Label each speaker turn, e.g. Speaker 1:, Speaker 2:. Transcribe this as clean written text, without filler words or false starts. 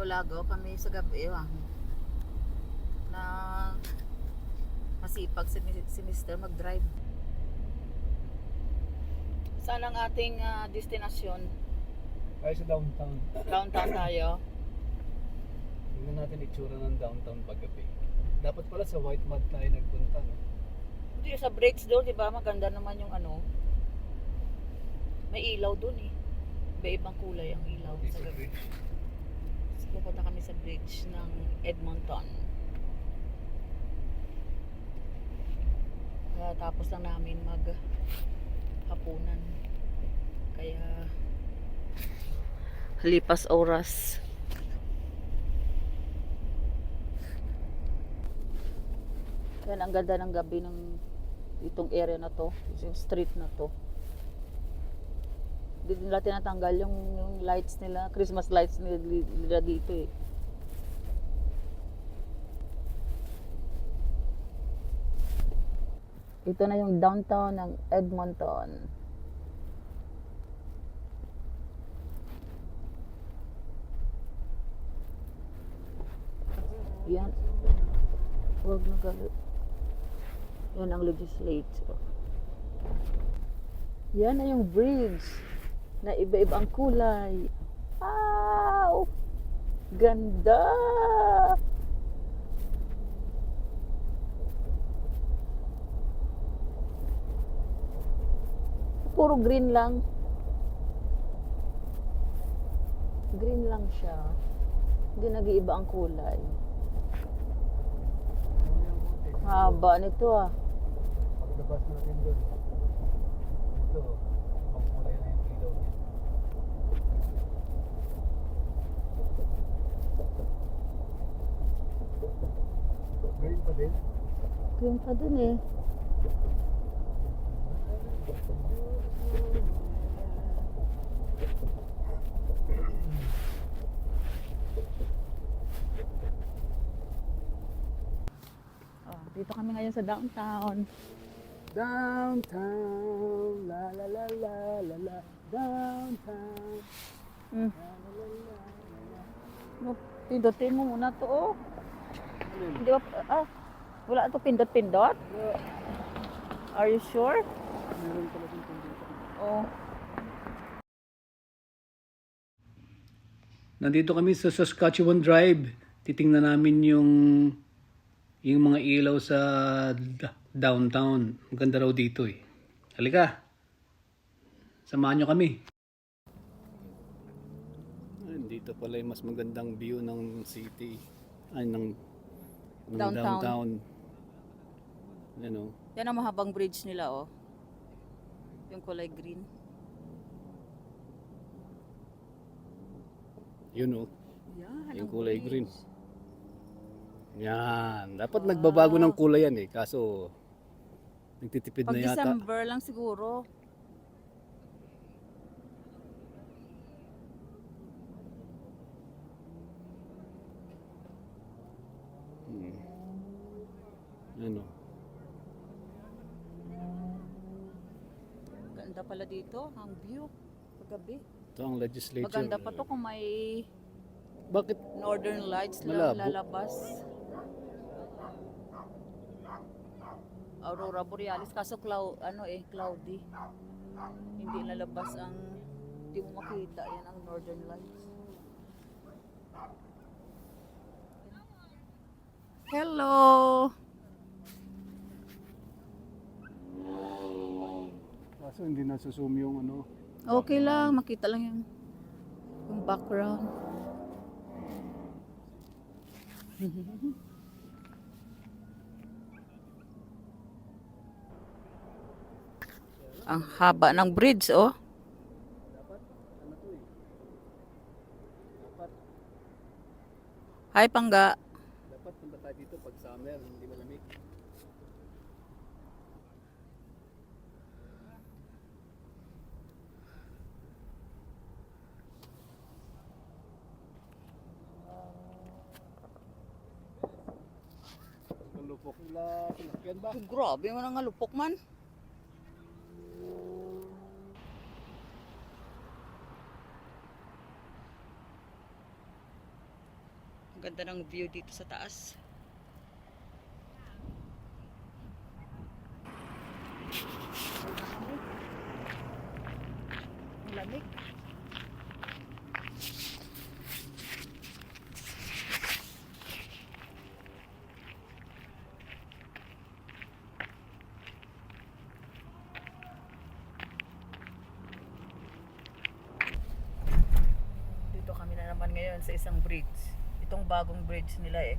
Speaker 1: Lulago kami sa gabi na masipag si Mr. mag-drive. Saan ang ating destinasyon?
Speaker 2: Tayo sa downtown.
Speaker 1: Downtown tayo.
Speaker 2: Tingnan natin itsura ng downtown paggabi. Dapat pala sa White Mud tayo nagpunta, no?
Speaker 1: Hindi sa bridge doon, di ba? Maganda naman yung ano. May ilaw doon eh. Iba-ibang kulay ang ilaw sa gabi. So, pupunta kami sa bridge ng Edmonton. Tapos lang namin maghapunan. Kaya lipas oras. Yan ang ganda ng gabi ng itong area na to, yung street na to. Hindi nila tinatanggal yung lights nila, Christmas lights nila dito eh. Ito na yung downtown ng Edmonton. Yan. Huwag na galo. Yan ang legislature. Yan na yung bridge na iba-ibang kulay. Wow! Ganda! Puro green lang. Green lang siya. Hindi nag-iiba ang kulay. Haba nito ah.
Speaker 2: Paglabas natin doon. Ito, ibang kulay na yung ilaw niya. Green pa din?
Speaker 1: Green pa dun eh. Dito kami ngayon sa downtown.
Speaker 2: Downtown, la la la la la la, downtown. La, la, la, la, la, la.
Speaker 1: Pindutin mo muna to oh. Hindi ba, wala to pindot-pindot? Are you sure?
Speaker 2: Meron pala din dito.
Speaker 1: Oh.
Speaker 2: Nandito kami sa Saskatchewan Drive. Titingnan namin yung mga ilaw sa downtown. Maganda raw dito eh. Halika. Samahan nyo kami. Dito pala yung mas magandang view ng city. Ay, ng downtown. Ano?
Speaker 1: Yan ang mahabang bridge nila oh. Yung kulay green.
Speaker 2: Yun oh.
Speaker 1: Yan,
Speaker 2: Yung
Speaker 1: ang
Speaker 2: kulay
Speaker 1: bridge.
Speaker 2: green. Yan. Dapat nagbabago ng kulay yan eh. Kaso, nagtitipid
Speaker 1: Pag
Speaker 2: na yata.
Speaker 1: December lang siguro.
Speaker 2: Ano?
Speaker 1: Ganda pala dito, ang view. Paggabi.
Speaker 2: Ito ang legislature.
Speaker 1: Maganda pa to kung may
Speaker 2: Bakit?
Speaker 1: northern lights
Speaker 2: Malabo.
Speaker 1: lalabas. Aurora Borealis kaso cloudy. Hindi lalabas hindi mo makita yan ang northern lights. Hello.
Speaker 2: Kaso hindi nasuzoom yung ano.
Speaker 1: Okay lang, makita lang yung background. Ang haba ng bridge, oh.
Speaker 2: Dapat, ano to eh. Dapat,
Speaker 1: Hi, Pangga.
Speaker 2: dapat punta tayo dito pag summer, hindi malamig. Lupok nila, sinakyan ba?
Speaker 1: Grabe mo nang halupok man. Ganda ng view dito sa taas. Ang lamig. Dito kami na naman ngayon sa isang bridge. Itong bagong bridge nila eh.